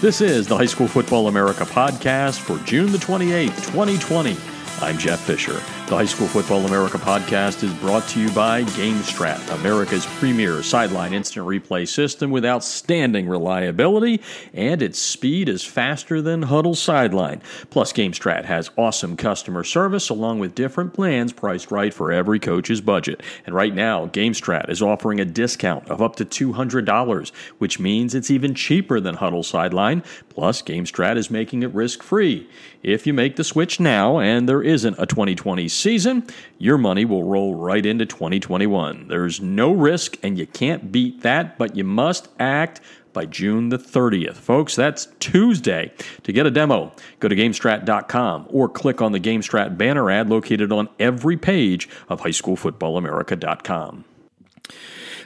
This is the High School Football America podcast for June the 28th, 2020. I'm Jeff Fisher. The High School Football America podcast is brought to you by GameStrat, America's premier sideline instant replay system with outstanding reliability, and its speed is faster than Huddle Sideline. Plus, GameStrat has awesome customer service along with different plans priced right for every coach's budget. And right now, GameStrat is offering a discount of up to $200, which means it's even cheaper than Huddle Sideline. Plus, GameStrat is making it risk-free. If you make the switch now and there isn't a 2020 season, your money will roll right into 2021. There's no risk, and you can't beat that, but you must act by June the 30th. Folks, that's Tuesday. To get a demo, go to GameStrat.com or click on the GameStrat banner ad located on every page of HighSchoolFootballAmerica.com.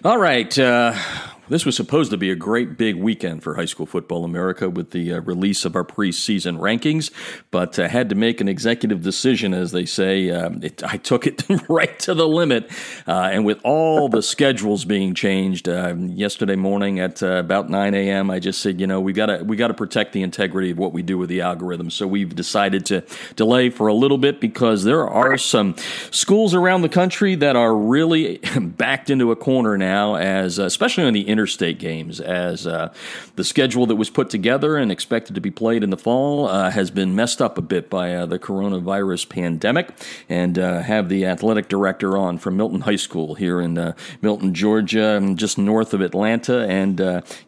All right, this was supposed to be a great big weekend for High School Football America with the release of our preseason rankings, but had to make an executive decision, as they say. I took it right to the limit, and with all the schedules being changed yesterday morning at about 9 a.m., I just said, we got to protect the integrity of what we do with the algorithm. So we've decided to delay for a little bit because there are some schools around the country that are really backed into a corner now, as especially on the interstate games, as the schedule that was put together and expected to be played in the fall has been messed up a bit by the coronavirus pandemic, and have the athletic director on from Milton High School here in Milton, Georgia, just north of Atlanta, and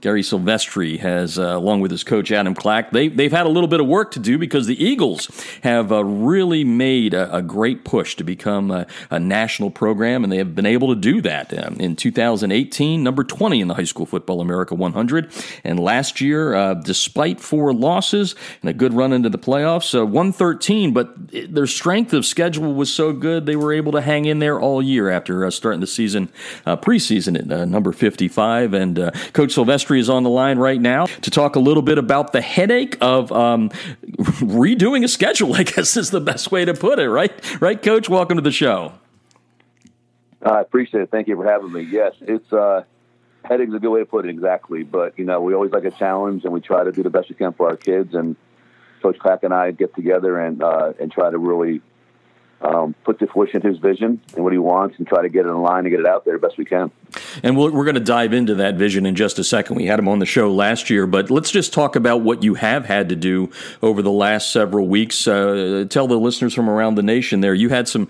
Gary Sylvestri has, along with his coach Adam Clack, they've had a little bit of work to do because the Eagles have really made a great push to become a national program, and they have been able to do that. In 2018, number 20 in the High School Football America 100. And last year, despite 4 losses and a good run into the playoffs, 113, but their strength of schedule was so good they were able to hang in there all year after starting the season, preseason at number 55. And Coach Sylvestri is on the line right now to talk a little bit about the headache of redoing a schedule, I guess is the best way to put it, right? Right, Coach? Welcome to the show. I appreciate it. Thank you for having me. Yes, it's headache's a good way to put it, exactly. But, we always like a challenge, and we try to do the best we can for our kids. And Coach Clack and I get together and try to really put to fruition his vision and what he wants and try to get it in line and get it out there the best we can. And we're going to dive into that vision in just a second. We had him on the show last year, but let's just talk about what you have had to do over the last several weeks. Tell the listeners from around the nation there, you had some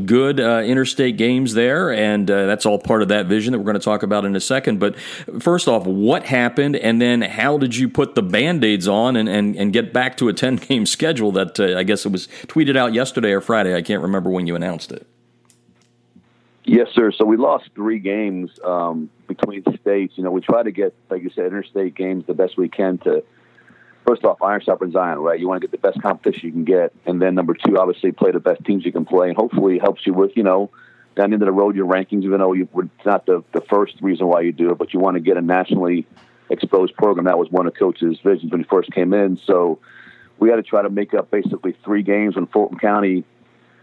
good interstate games there, and that's all part of that vision that we're going to talk about in a second. But first off, what happened, and then how did you put the Band-Aids on and get back to a 10-game schedule that I guess it was tweeted out yesterday or Friday? I can't remember when you announced it. Yes, sir. So we lost 3 games between states. We try to get, like you said, interstate games the best we can to, first off, iron sharpens iron, right? You want to get the best competition you can get. And then number 2, obviously, play the best teams you can play. And hopefully it helps you with, down into the road, your rankings, even though it's not the first reason why you do it, but you want to get a nationally exposed program. That was one of Coach's visions when he first came in. So we had to try to make up basically 3 games in Fulton County.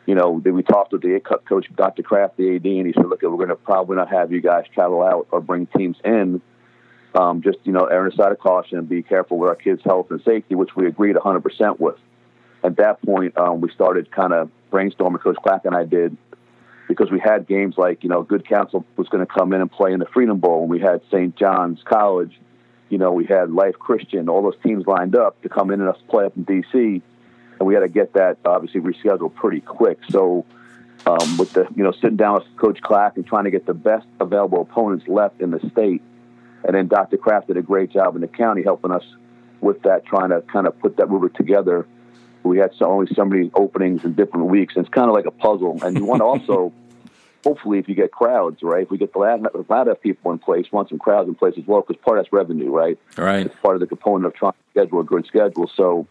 Then we talked with the coach, Dr. Kraft, the AD, and he said, look, we're going to probably not have you guys travel out or bring teams in. Just, err on the side of caution and be careful with our kids' health and safety, which we agreed 100% with. At that point, we started kind of brainstorming, Coach Clack and I did, because we had games like, Good Counsel was going to come in and play in the Freedom Bowl, and we had St. John's College, we had Life Christian, all those teams lined up to come in and us play up in D.C., and we had to get that obviously rescheduled pretty quick. So with the, sitting down with Coach Clack and trying to get the best available opponents left in the state. And then Dr. Kraft did a great job in the county helping us with that, trying to kind of put that rubric together. We had only so many openings in different weeks. And it's kind of like a puzzle. And you want to also, hopefully, if you get crowds, right, if we get the lot of people in place, want some crowds in place as well, because part of that's revenue, right? All right. It's part of the component of trying to schedule a good schedule. So,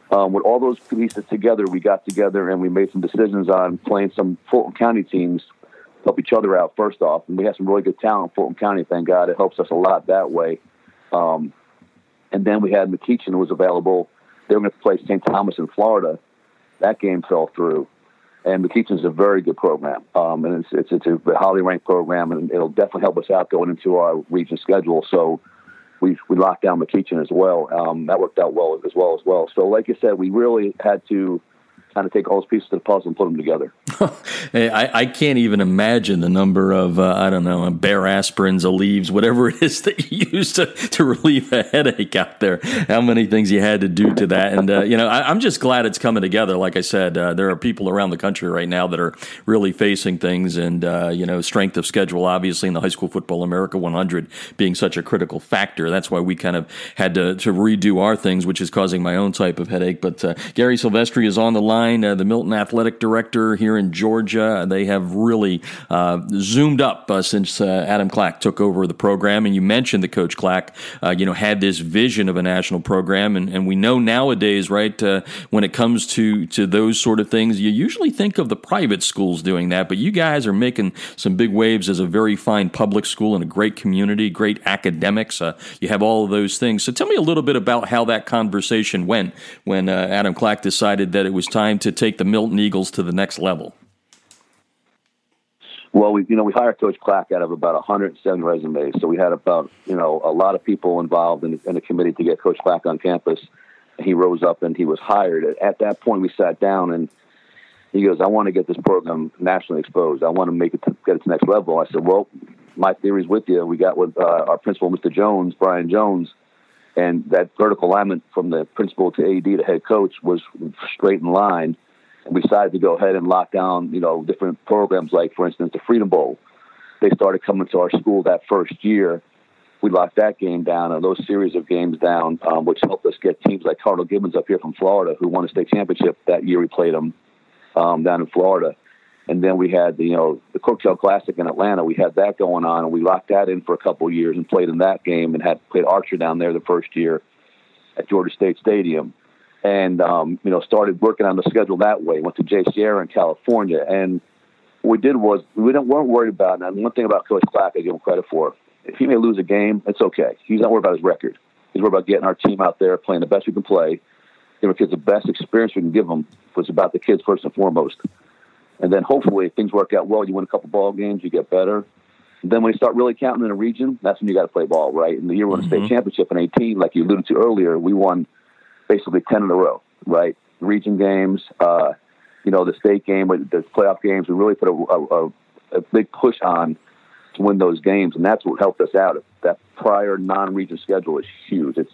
with all those pieces together, we got together and we made some decisions on playing some Fulton County teams to help each other out, first off. And we have some really good talent in Fulton County, thank God. It helps us a lot that way. And then we had McEachin, who was available. They were going to play St. Thomas in Florida. That game fell through. And McEachin is a very good program. And it's a highly ranked program, and it'll definitely help us out going into our region schedule. So we locked down McEachin as well. That worked out well. So like I said, we really had to kind of take all those pieces of the puzzle and put them together. Hey, I can't even imagine the number of, Bear aspirins, Aleve, whatever it is that you use to relieve a headache out there, how many things you had to do to that. And, I'm just glad it's coming together. Like I said, there are people around the country right now that are really facing things and, strength of schedule, obviously, in the High School Football America 100 being such a critical factor. That's why we kind of had to redo our things, which is causing my own type of headache. But Gary Sylvestri is on the line. The Milton Athletic Director here in Georgia. They have really zoomed up since Adam Clack took over the program. And you mentioned that Coach Clack, had this vision of a national program. And we know nowadays, right, when it comes to those sort of things, you usually think of the private schools doing that. But you guys are making some big waves as a very fine public school and a great community, great academics. You have all of those things. So tell me a little bit about how that conversation went when Adam Clack decided that it was time to take the Milton Eagles to the next level. Well, we hired Coach Clack out of about 107 resumes. So we had about, a lot of people involved in the committee to get Coach Clack on campus. And he rose up and he was hired. At that point, we sat down and he goes, I want to get this program nationally exposed. I want to get it to the next level. I said, well, my theory's with you. We got with our principal, Mr. Jones, Brian Jones, and that vertical alignment from the principal to AD to head coach was straight in line. And we decided to go ahead and lock down, different programs like, for instance, the Freedom Bowl. They started coming to our school that first year. We locked that game down and those series of games down, which helped us get teams like Cardinal Gibbons up here from Florida, who won a state championship that year. We played them down in Florida. And then we had the Coachella Classic in Atlanta. We had that going on, and we locked that in for a couple of years and played in that game and had played Archer down there the first year at Georgia State Stadium. And, started working on the schedule that way. Went to Jay Sierra in California. And what we did was weren't worried about, and one thing about Coach Clack I give him credit for, if he may lose a game, it's okay. He's not worried about his record. He's worried about getting our team out there, playing the best we can play, give our kids the best experience we can give them. It's about the kids first and foremost. And then hopefully if things work out well, you win a couple ball games, you get better. And then when you start really counting in a region, that's when you got to play ball, right? And the year we won a state championship in 2018, like you alluded to earlier, we won basically 10 in a row, right? Region games, the state game, the playoff games, we really put a big push on to win those games, and that's what helped us out. That prior non-region schedule is huge. It's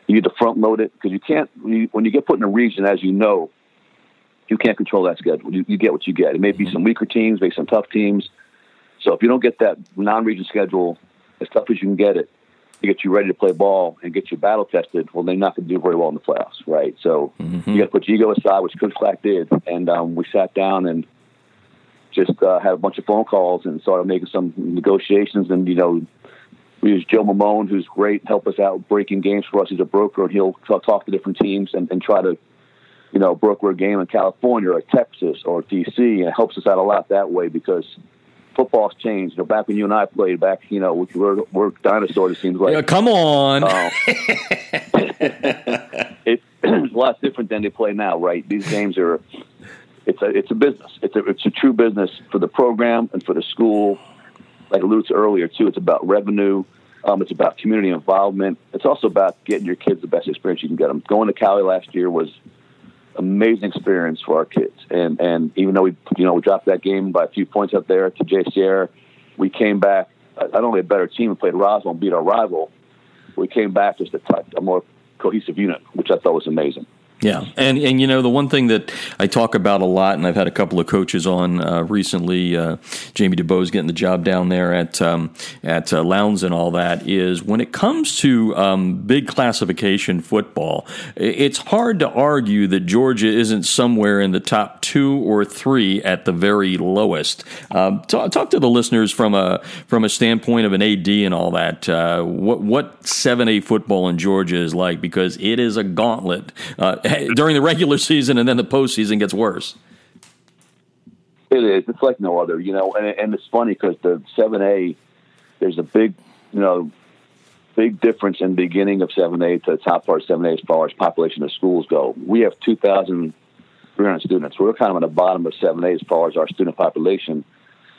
you need to front load it because you can't. When you get put in a region, as you know, you can't control that schedule. You get what you get. It may be some weaker teams, maybe some tough teams. So if you don't get that non-region schedule as tough as you can get it, to get you ready to play ball and get you battle tested, well, they're not going to do very well in the playoffs, right? So you got to put your ego aside, which Coach Clack did, and we sat down and just had a bunch of phone calls and started making some negotiations. And we used Joe Mamone, who's great, help us out breaking games for us. He's a broker, and he'll talk to different teams and try to broker a game in California or Texas or DC, and it helps us out a lot that way because football's changed. Back when you and I played, we're dinosaurs, it seems like. Yeah, come on. It's a lot different than they play now, right? These games it's a business. It's a true business for the program and for the school. Like I alluded to earlier, too, it's about revenue. It's about community involvement. It's also about getting your kids the best experience you can get them. Going to Cali last year was amazing experience for our kids. And even though we dropped that game by a few points up there to Jay Sierra, we came back not only a better team and played Roswell and beat our rival, we came back just a more cohesive unit, which I thought was amazing. Yeah, and the one thing that I talk about a lot, and I've had a couple of coaches on recently, Jamie DeBoe's getting the job down there at Lowndes and all that, is when it comes to big classification football, it's hard to argue that Georgia isn't somewhere in the top 2 or 3 at the very lowest. Talk to the listeners from a standpoint of an AD and all that. What 7A football in Georgia is like, because it is a gauntlet. During the regular season, and then the postseason gets worse. It is. It's like no other, and it's funny because the 7A, there's a big difference in the beginning of 7A to the top part of 7A as far as population of schools go. We have 2,300 students. We're kind of on the bottom of 7A as far as our student population.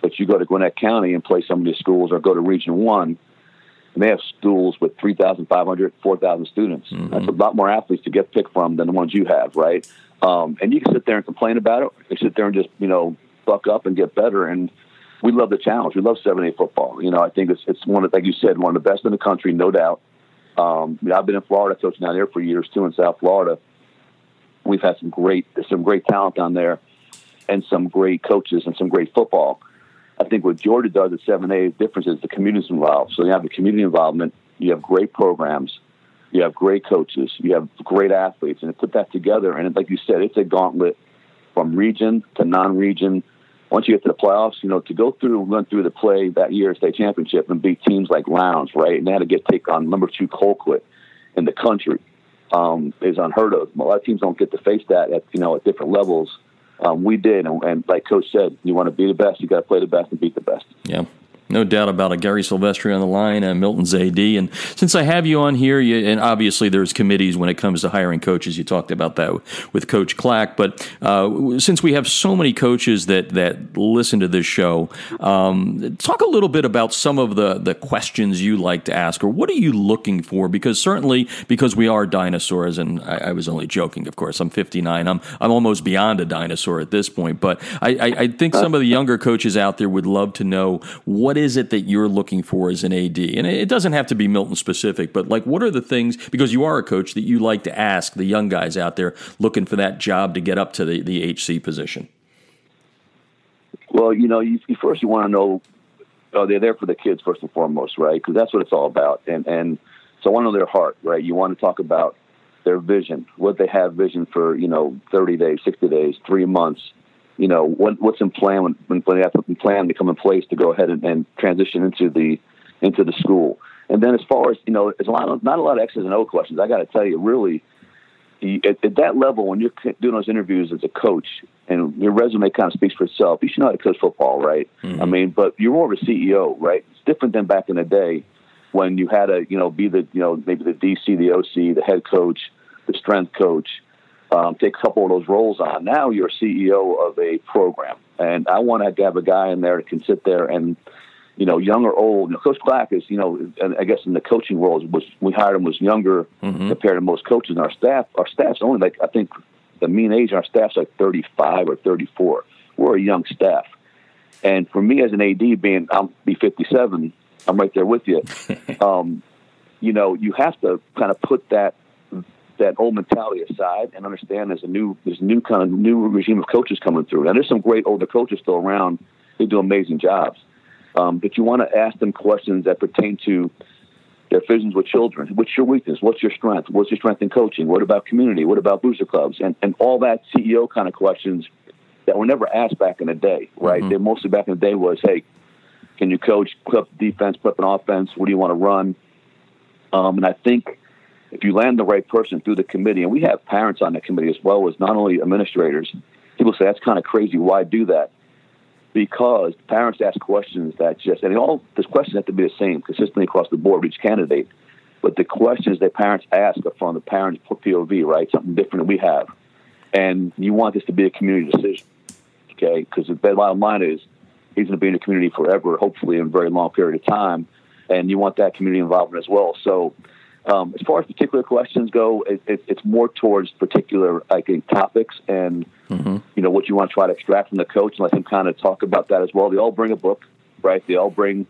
But you go to Gwinnett County and play some of these schools or go to Region 1, and they have schools with 3,500, 4,000 students. Mm-hmm. That's a lot more athletes to get picked from than the ones you have, right? And you can sit there and complain about it. You can sit there and just, buck up and get better. And we love the challenge. We love 7A football. I think it's one of, like you said, one of the best in the country, no doubt. I've been in Florida, coaching down there for years too, in South Florida. We've had some great talent down there, and some great coaches and some great football. I think what Georgia does at 7A, the difference is the community's involved. So you have the community involvement, you have great programs, you have great coaches, you have great athletes, and to put that together, and like you said, it's a gauntlet from region to non-region. Once you get to the playoffs, to go through, run through the play that year, state championship, and beat teams like Lowndes, right? And they had to take on number 2 Colquitt in the country, is unheard of. A lot of teams don't get to face that at different levels. We did, and like Coach said, you want to be the best, you got to play the best and beat the best. Yeah. No doubt about it. Gary Sylvestri on the line, Milton's AD. And since I have you on here, and obviously there's committees when it comes to hiring coaches. You talked about that with Coach Clack. But since we have so many coaches that listen to this show, talk a little bit about some of the questions you like to ask, or what are you looking for? Because certainly, because we are dinosaurs, and I was only joking, of course. I'm 59. I'm almost beyond a dinosaur at this point. But I think some of the younger coaches out there would love to know, what is it that you're looking for as an AD? And it doesn't have to be Milton specific, but like, what are the things, because you are a coach, that you like to ask the young guys out there looking for that job to get up to the HC position? Well, you first you want to know, they're there for the kids first and foremost, right? Because that's what it's all about. And so I want to know their heart, right? You want to talk about their vision, what they have vision for, 30 days, 60 days, 3 months. What's in plan when they have something planned to come in place to go ahead and transition into the school. And then as far as, it's not a lot of X's and O questions. I got to tell you, really, at that level, when you're doing those interviews as a coach and your resume kind of speaks for itself, you should know how to coach football, right? Mm-hmm. But you're more of a CEO, right? It's different than back in the day when you had to, be the, maybe the DC, the OC, the head coach, the strength coach. Take a couple of those roles on. Now you're CEO of a program, and I want to have a guy in there that can sit there and, young or old. Coach Clack is, I guess in the coaching roles, we hired him was younger compared to most coaches in our staff. Our staff's only I think the mean age on our staff's 35 or 34. We're a young staff, and for me as an AD, I'll be 57, I'm right there with you. You have to kind of put that old mentality aside and understand there's a new regime of coaches coming through. Now, there's some great older coaches still around. They do amazing jobs. But you want to ask them questions that pertain to their visions with children. What's your weakness? What's your strength? What's your strength in coaching? What about community? What about booster clubs? And all that CEO kind of questions that were never asked back in the day, right? Mm-hmm. They mostly back in the day was, hey, can you coach, put up defense, put up an offense? What do you want to run? And I think if you land the right person through the committee, and we have parents on the committee as well as not only administrators, people say, that's kind of crazy. Why do that? Because parents ask questions that these questions have to be the same consistently across the board, each candidate. But the questions that parents ask are from the parents' POV, right? Something different than we have. And you want this to be a community decision, okay? Because the bottom line is he's going to be in the community forever, hopefully in a very long period of time. And you want that community involvement as well. So, as far as particular questions go, it's more towards particular, topics and, what you want to try to extract from the coach and let him kind of talk about that as well. They all bring a book, right? They all bring,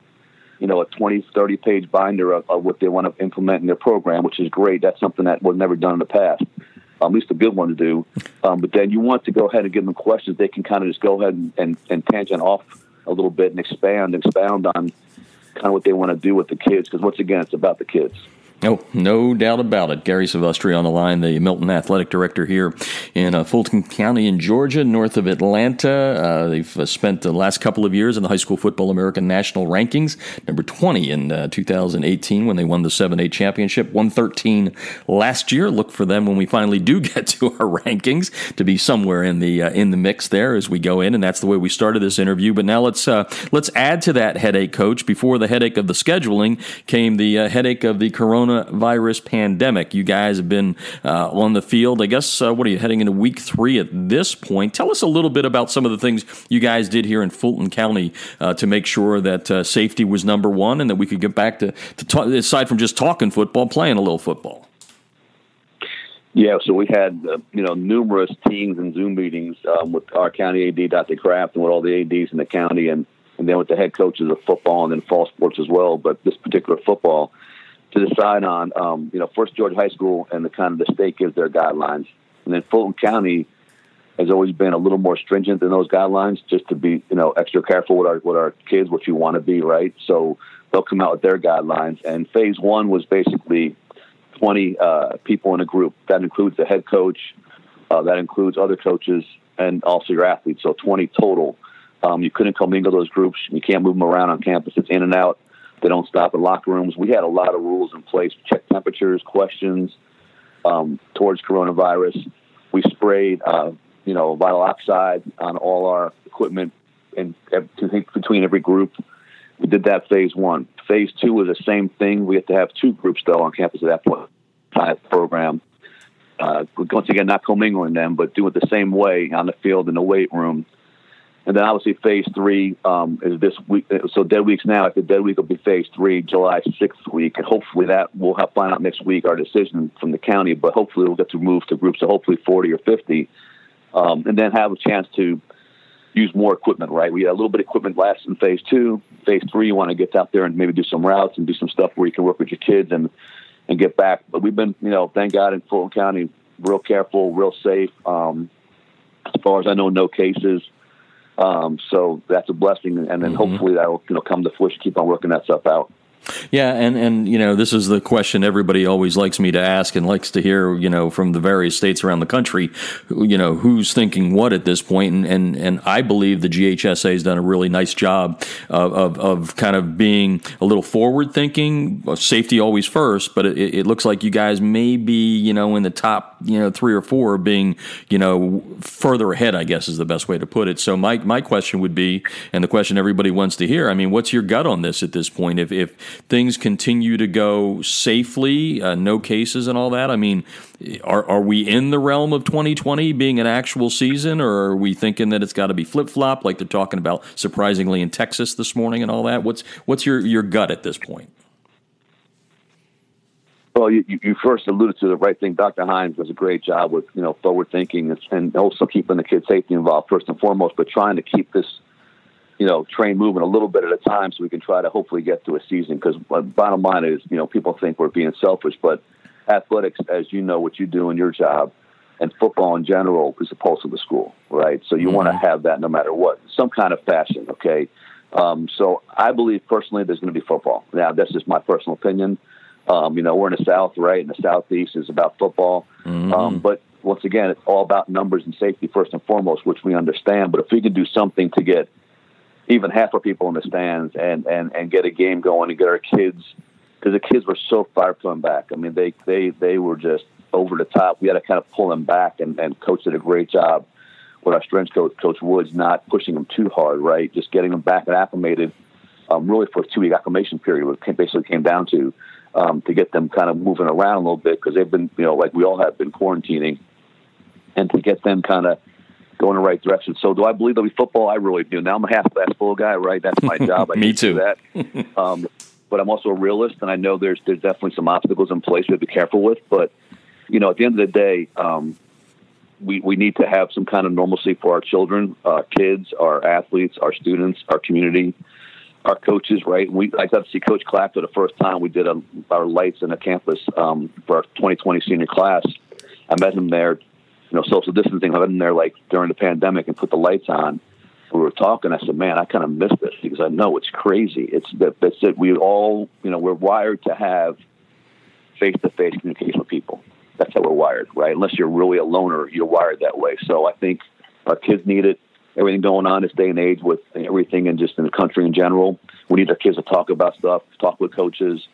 a 20, 30-page binder of what they want to implement in their program, which is great. That's something that was never done in the past, at least a good one to do. But then you want to go ahead and give them questions they can kind of just go ahead and tangent off a little bit and expound on kind of what they want to do with the kids. Because once again, it's about the kids. Oh, no doubt about it. Gary Sylvestri on the line, the Milton Athletic Director here in Fulton County in Georgia, north of Atlanta. They've spent the last couple of years in the High School Football American National Rankings, number 20 in 2018 when they won the 7A championship, 113 last year. Look for them when we finally do get to our rankings to be somewhere in the mix there as we go in, and that's the way we started this interview. But now let's add to that headache, Coach. Before the headache of the scheduling came the headache of the corona coronavirus pandemic. You guys have been on the field, I guess, what are you, heading into week 3 at this point? Tell us a little bit about some of the things you guys did here in Fulton County to make sure that safety was number one and that we could get back to talk, aside from just talking football, playing a little football. Yeah, so we had numerous teams and Zoom meetings with our county AD, Dr. Kraft, and with all the ADs in the county, and then with the head coaches of football and then fall sports as well. But this particular football, to decide on, First Georgia High School and the state gives their guidelines, and then Fulton County has always been a little more stringent than those guidelines, just to be extra careful with our kids, what you want to be, right? So they'll come out with their guidelines, and phase 1 was basically 20 people in a group. That includes the head coach, that includes other coaches, and also your athletes. So 20 total. You couldn't commingle those groups. You can't move them around on campus. It's in and out. They don't stop in locker rooms. We had a lot of rules in place. Check temperatures, questions towards coronavirus. We sprayed, vinyl oxide on all our equipment and between every group. We did that phase 1. Phase 2 was the same thing. We had to have 2 groups, though, on campus at that point. Program. Once again, not commingling them, but do it the same way on the field in the weight room. And then obviously phase 3 is this week. So dead weeks now. After dead week will be phase 3, July 6th week. And hopefully that we'll find out next week our decision from the county. But hopefully we'll get to move to groups of hopefully 40 or 50. And then have a chance to use more equipment, right? We had a little bit of equipment last in phase 2. Phase 3, you want to get out there and maybe do some routes and do some stuff where you can work with your kids and get back. But we've been, thank God in Fulton County, real careful, real safe. As far as I know, no cases. So that's a blessing. And then hopefully that will, come to fruition, keep on working that stuff out. Yeah, and this is the question everybody always likes me to ask and likes to hear, from the various states around the country, who's thinking what at this point. And I believe the GHSA has done a really nice job of kind of being a little forward thinking, safety always first, but it looks like you guys may be, in the top, 3 or 4 being, further ahead, I guess is the best way to put it. So my question would be, and the question everybody wants to hear, what's your gut on this at this point? If things continue to go safely, no cases and all that, are we in the realm of 2020 being an actual season, or are we thinking that it's got to be flip-flop like they're talking about surprisingly in Texas this morning and all that? What's your gut at this point? Well, you first alluded to the right thing. Dr. Hines does a great job with, forward thinking and also keeping the kids' safety involved first and foremost, but trying to keep this train moving a little bit at a time so we can try to hopefully get to a season. Because bottom line is, people think we're being selfish, but athletics, as you know what you do in your job, and football in general is the pulse of the school, right? So you want to have that no matter what, some kind of fashion, okay? So I believe personally there's going to be football. Now, that's just my personal opinion. We're in the South, right? And the Southeast is about football. But once again, it's all about numbers and safety first and foremost, which we understand. But if we could do something to get even half our people in the stands and get a game going and get our kids, because the kids were so fired coming back. They were just over the top. We had to kind of pull them back, and Coach did a great job with our strength coach, Coach Woods, not pushing them too hard, right? Just getting them back and acclimated, really for a 2-week acclimation period, what it basically came down to get them kind of moving around a little bit, because they've been, like we all have been quarantining, and to get them kind of go in the right direction. So do I believe there'll be football? I really do. Now I'm a half-glass full guy, right? That's my job. I Me too. Do that. But I'm also a realist, and I know there's definitely some obstacles in place we have to be careful with. But, at the end of the day, we need to have some kind of normalcy for our children, our kids, our athletes, our students, our community, our coaches, right? I got to see Coach Clack for the first time. We did our lights in the campus for our 2020 senior class. I met him there, social distancing. I met him there like during the pandemic and put the lights on. We were talking. I said, man, I kind of miss this, because I know it's crazy. That's it. We all, we're wired to have face-to-face communication with people. That's how we're wired, right? Unless you're really a loner, you're wired that way. So I think our kids need it. Everything going on this day and age with everything and just in the country in general, we need our kids to talk about stuff, talk with coaches,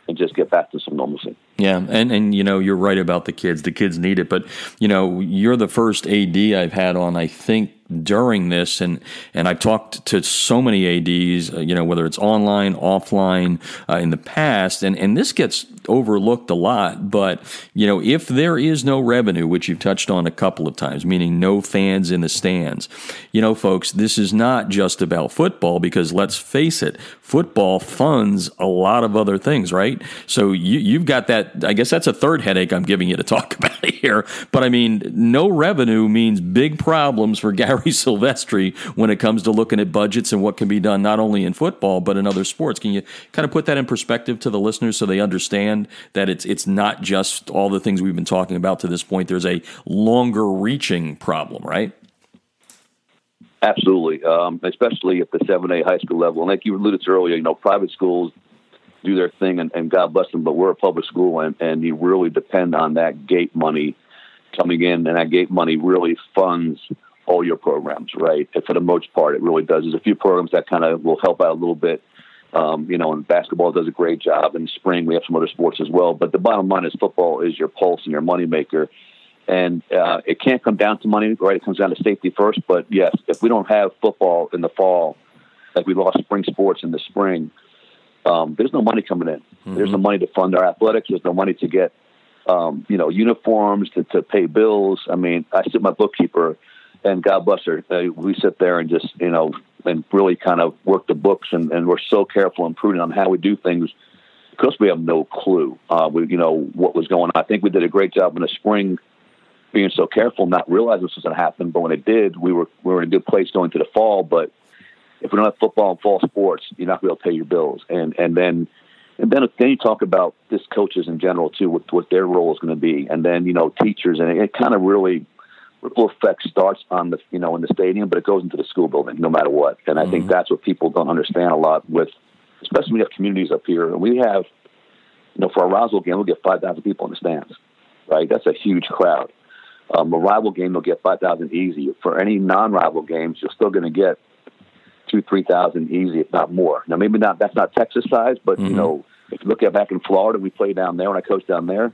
and just get back to some normalcy. Yeah, and you're right about the kids. The kids need it, but you're the first AD I've had on, I think, during this, and I've talked to so many ADs, whether it's online, offline, in the past, and this gets overlooked a lot, but, if there is no revenue, which you've touched on a couple of times, meaning no fans in the stands, folks, this is not just about football, because let's face it, football funds a lot of other things, right? So you've got that. I guess that's a third headache I'm giving you to talk about here. But I mean, no revenue means big problems for Gary Sylvestri when it comes to looking at budgets and what can be done not only in football but in other sports. Can you kind of put that in perspective to the listeners so they understand that it's not just all the things we've been talking about to this point? There's a longer reaching problem, right? Absolutely, especially at the 7A high school level. And like you alluded to earlier, private schools do their thing, and God bless them, but we're a public school, and you really depend on that gate money coming in, and that gate money really funds all your programs, right? And for the most part, it really does. There's a few programs that kind of will help out a little bit, and basketball does a great job. In spring, we have some other sports as well. But the bottom line is football is your pulse and your moneymaker. And it can't come down to money, right? It comes down to safety first. But, yes, if we don't have football in the fall, like we lost spring sports in the spring, there's no money coming in. Mm-hmm. There's no money to fund our athletics. There's no money to get, uniforms, to pay bills. I mean, I sit my bookkeeper, and God bless her, we sit there and just, and really kind of work the books. And we're so careful and prudent on how we do things because we have no clue, what was going on. I think we did a great job in the spring being so careful, not realizing this was going to happen. But when it did, we were in a good place going to the fall. But if we don't have football and fall sports, you're not going to be able to pay your bills. And then you talk about just coaches in general too, what their role is going to be, and then teachers, and it kind of really ripple effect starts on the in the stadium, but it goes into the school building no matter what. And I think that's what people don't understand a lot with, especially when we have communities up here, and we have for a Roswell game we'll get 5,000 people in the stands, right? That's a huge crowd. A rival game will get 5,000 easy. For any non-rival games, you're still going to get 2,000-3,000 easy, if not more. Now, maybe not. That's not Texas size, but if you look at back in Florida, we played down there when I coached down there.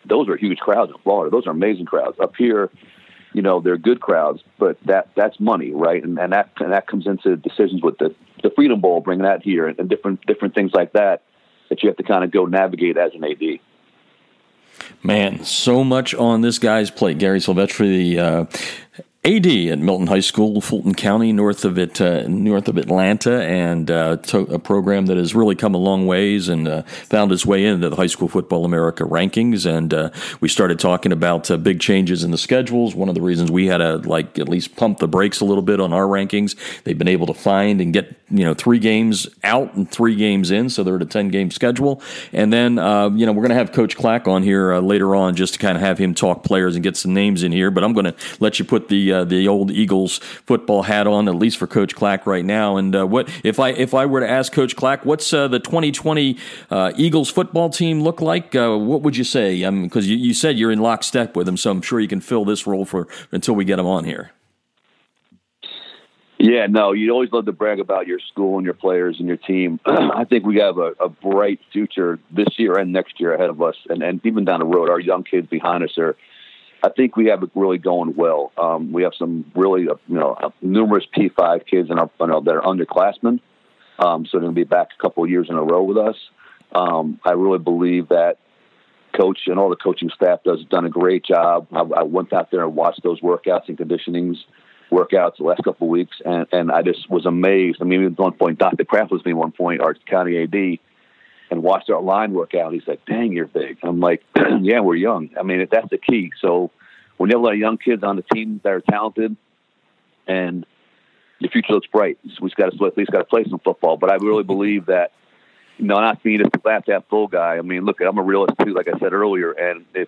Those are huge crowds in Florida. Those are amazing crowds. Up here, they're good crowds, but that's money, right? And that comes into decisions with the Freedom Bowl, bringing that here, and different things like that you have to kind of go navigate as an AD. Man, so much on this guy's plate. Gary Sylvestri, the AD at Milton High School, Fulton County, north of Atlanta, and a program that has really come a long ways and found its way into the High School Football America rankings. And we started talking about big changes in the schedules. One of the reasons we had to at least pump the brakes a little bit on our rankings. They've been able to find and get 3 games out and 3 games in, so they're at a 10-game schedule. And then we're going to have Coach Clack on here later on just to kind of have him talk players and get some names in here. But I'm going to let you put the old Eagles football hat on, at least for Coach Clack right now. And what if I were to ask Coach Clack, what's the 2020 Eagles football team look like? What would you say? Because you said you're in lockstep with him, so I'm sure you can fill this role until we get him on here. Yeah, no, you always love to brag about your school and your players and your team. I think we have a bright future this year and next year ahead of us, and even down the road. Our young kids behind us I think we have it really going well. We have some really, numerous P5 kids that are underclassmen. So they're going to be back a couple of years in a row with us. I really believe that Coach and all the coaching staff has done a great job. I went out there and watched those workouts and conditionings workouts the last couple of weeks, and I just was amazed. I mean, at one point, Dr. Kraft was me at one point, our county AD, and watched our line workout. He's like, "Dang, you're big." I'm like, "Yeah, we're young." I mean, that's the key. So when you have a lot of young kids on the team that are talented, and the future looks bright, so we at least got to play some football. But I really believe that, not being a glass half full guy. I mean, look, I'm a realist too, like I said earlier. And if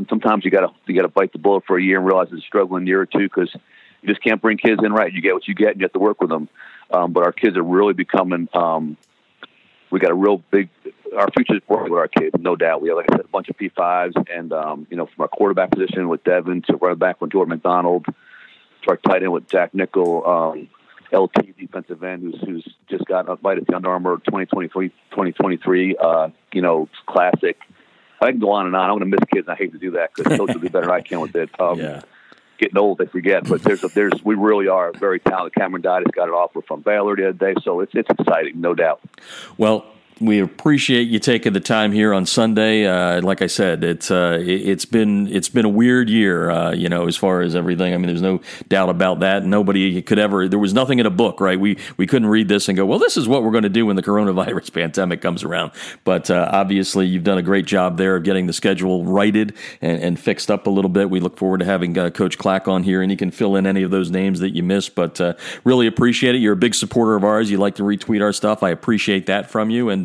sometimes you got to bite the bullet for a year and realize it's a struggling year or two because you just can't bring kids in right. You get what you get, and you have to work with them. But our kids are really becoming. We got a real big. Our future is bright with our kids, no doubt. We have, like I said, a bunch of P5s, and from our quarterback position with Devin to running back with Jordan McDonald, to our tight end with Jack Nickel, LT defensive end who's just got invited to the Under Armour 2023. Classic. I can go on and on. I'm going to miss kids, and I hate to do that because coach will do better than I can with it. Yeah. getting old, they forget. But we really are very talented. Cameron Didas got an offer from Baylor the other day, so it's exciting, no doubt. Well, we appreciate you taking the time here on Sunday. Like I said, it's been a weird year, as far as everything. I mean, there's no doubt about that. Nobody could ever. There was nothing in a book, right? We couldn't read this and go, well, this is what we're going to do when the coronavirus pandemic comes around. But obviously, you've done a great job there of getting the schedule righted and fixed up a little bit. We look forward to having Coach Clack on here, and he can fill in any of those names that you missed. But really appreciate it. You're a big supporter of ours. You like to retweet our stuff. I appreciate that from you. And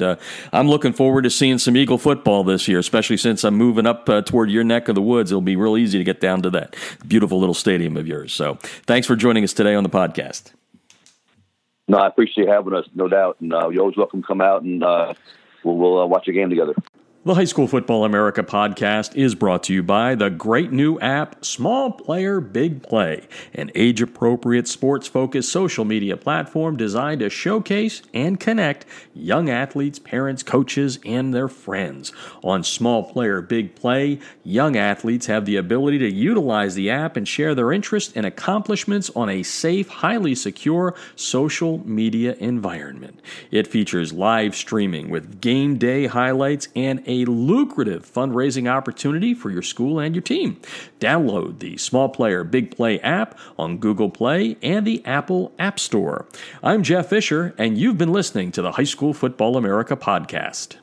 I'm looking forward to seeing some Eagle football this year, especially since I'm moving up toward your neck of the woods. It'll be real easy to get down to that beautiful little stadium of yours. So thanks for joining us today on the podcast. No, I appreciate having us, no doubt. And you're always welcome to come out, and we'll watch a game together. The High School Football America podcast is brought to you by the great new app, Small Player, Big Play, an age-appropriate, sports-focused social media platform designed to showcase and connect young athletes, parents, coaches, and their friends. On Small Player, Big Play, young athletes have the ability to utilize the app and share their interests and accomplishments on a safe, highly secure social media environment. It features live streaming with game day highlights and a lucrative fundraising opportunity for your school and your team. Download the Small Player Big Play app on Google Play and the Apple App Store. I'm Jeff Fisher, and you've been listening to the High School Football America podcast.